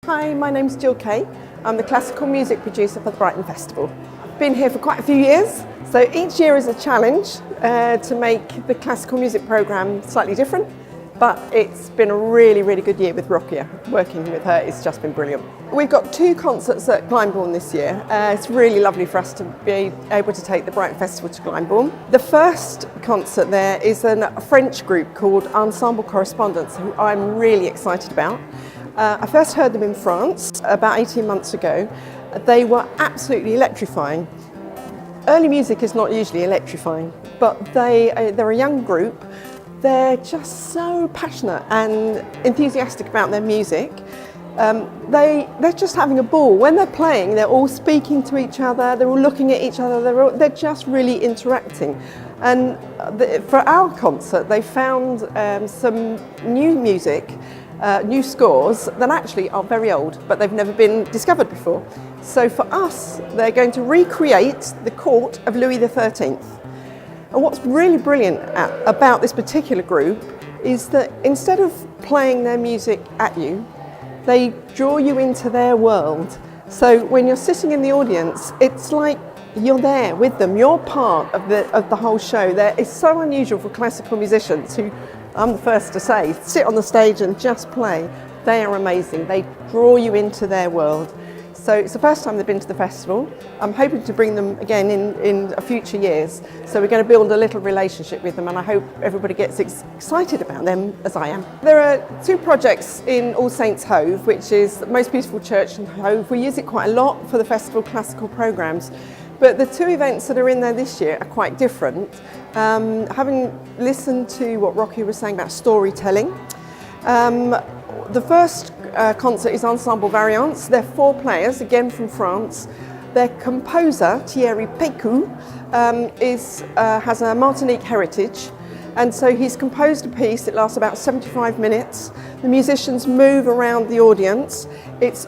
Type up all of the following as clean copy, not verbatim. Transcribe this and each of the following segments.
Hi, my name's Gill Kay. I'm the classical music producer for the Brighton Festival. I've been here for quite a few years, so each year is a challenge to make the classical music programme slightly different, but it's been a really good year with Rokia. Working with her, it's just been brilliant. We've got 2 concerts at Glyndebourne this year. It's really lovely for us to be able to take the Brighton Festival to Glyndebourne. The first concert there is a French group called Ensemble Correspondance, who I'm really excited about. I first heard them in France about 18 months ago. They were absolutely electrifying. Early music is not usually electrifying, but they're a young group. They're just so passionate and enthusiastic about their music. They're just having a ball. When they're playing, they're all speaking to each other, they're all looking at each other, they're just really interacting. And for our concert, they found some new music, new scores that actually are very old, but they've never been discovered before. So for us, they're going to recreate the court of Louis XIII. And what's really brilliant about this particular group is that instead of playing their music at you, they draw you into their world. So when you're sitting in the audience, it's like you're there with them. You're part of the whole show. It's so unusual for classical musicians who, I'm the first to say, sit on the stage and just play. They are amazing. They draw you into their world. So it's the first time they've been to the festival. I'm hoping to bring them again in future years. So we're going to build a little relationship with them, and I hope everybody gets excited about them as I am. There are 2 projects in All Saints Hove, which is the most beautiful church in Hove. We use it quite a lot for the festival classical programmes. But the 2 events that are in there this year are quite different. Having listened to what Rocky was saying about storytelling, the first concert is Ensemble Variants. They're 4 players, again from France. Their composer, Thierry Pécou, has a Martinique heritage, and so he's composed a piece. It lasts about 75 minutes. The musicians move around the audience. It's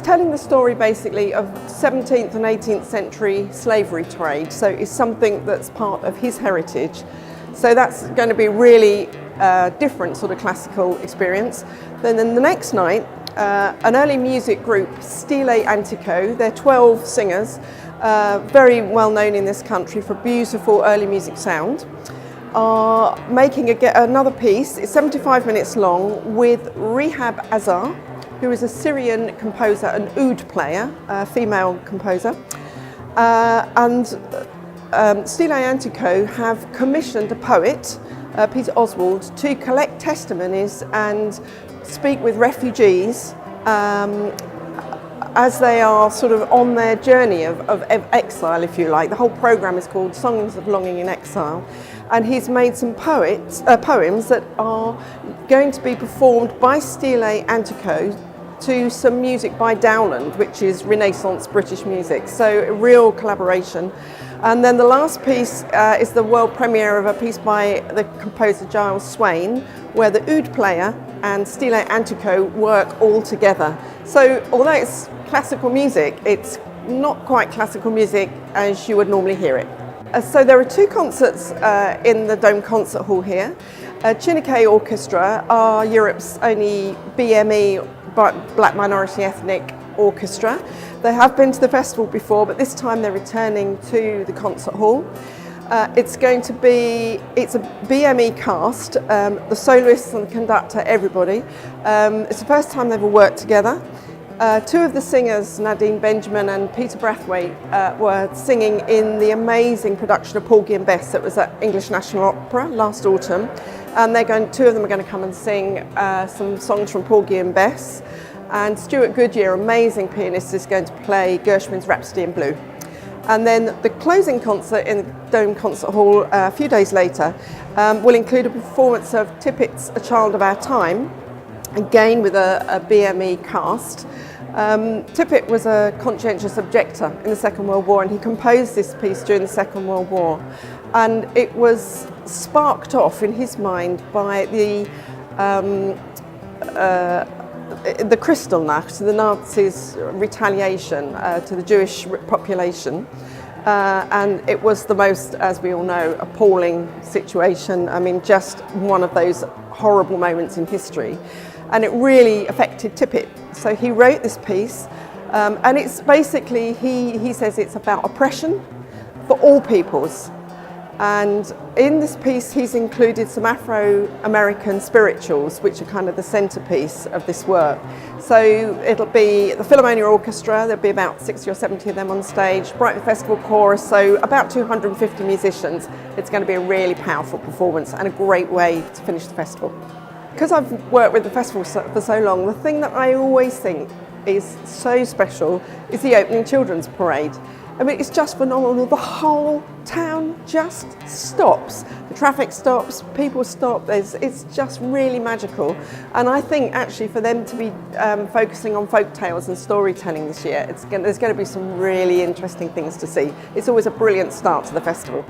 telling the story basically of 17th and 18th century slavery trade, so it's something that's part of his heritage. So that's going to be really different sort of classical experience. Then the next night, an early music group, Stile Antico, they're 12 singers, very well known in this country for beautiful early music sound, are making another piece. It's 75 minutes long with Rehab Azar, who is a Syrian composer, an oud player, a female composer. Stile Antico have commissioned a poet, Peter Oswald, to collect testimonies and speak with refugees as they are sort of on their journey of exile, if you like. The whole programme is called Songs of Longing in Exile, and he's made some poems that are going to be performed by Stile Antico to some music by Dowland, which is Renaissance British music, so a real collaboration. And then the last piece is the world premiere of a piece by the composer Giles Swain, where the oud player and Stile Antico work all together. So although it's classical music, it's not quite classical music as you would normally hear it. So there are 2 concerts in the Dome Concert Hall here. Gill Kay Orchestra are Europe's only BME, Black Minority Ethnic orchestra. They have been to the festival before, but this time they're returning to the concert hall. It's a BME cast, the soloists and the conductor, everybody. It's the first time they've ever worked together. 2 of the singers, Nadine Benjamin and Peter Brathwaite, were singing in the amazing production of Porgy and Bess that was at English National Opera last autumn. And 2 of them are going to come and sing some songs from Porgy and Bess. And Stuart Goodyear, amazing pianist, is going to play Gershwin's Rhapsody in Blue. And then the closing concert in the Dome Concert Hall a few days later will include a performance of Tippett's A Child of Our Time, again with a BME cast. Tippett was a conscientious objector in the Second World War, and he composed this piece during the Second World War. And it was sparked off in his mind by the Kristallnacht, the Nazis' retaliation to the Jewish population. And it was the most, as we all know, appalling situation. I mean, just one of those horrible moments in history. and it really affected Tippett. So he wrote this piece, and it's basically, he says it's about oppression for all peoples. And in this piece, he's included some Afro-American spirituals, which are kind of the centerpiece of this work. So it'll be the Philharmonia Orchestra, there'll be about 60 or 70 of them on stage, Brighton Festival Chorus, so about 250 musicians. It's going to be a really powerful performance and a great way to finish the festival. Because I've worked with the festival for so long, the thing that I always think is so special is the opening children's parade. I mean, it's just phenomenal. The whole town just stops. The traffic stops, people stop. It's just really magical. And I think actually for them to be focusing on folk tales and storytelling this year, there's going to be some really interesting things to see. It's always a brilliant start to the festival.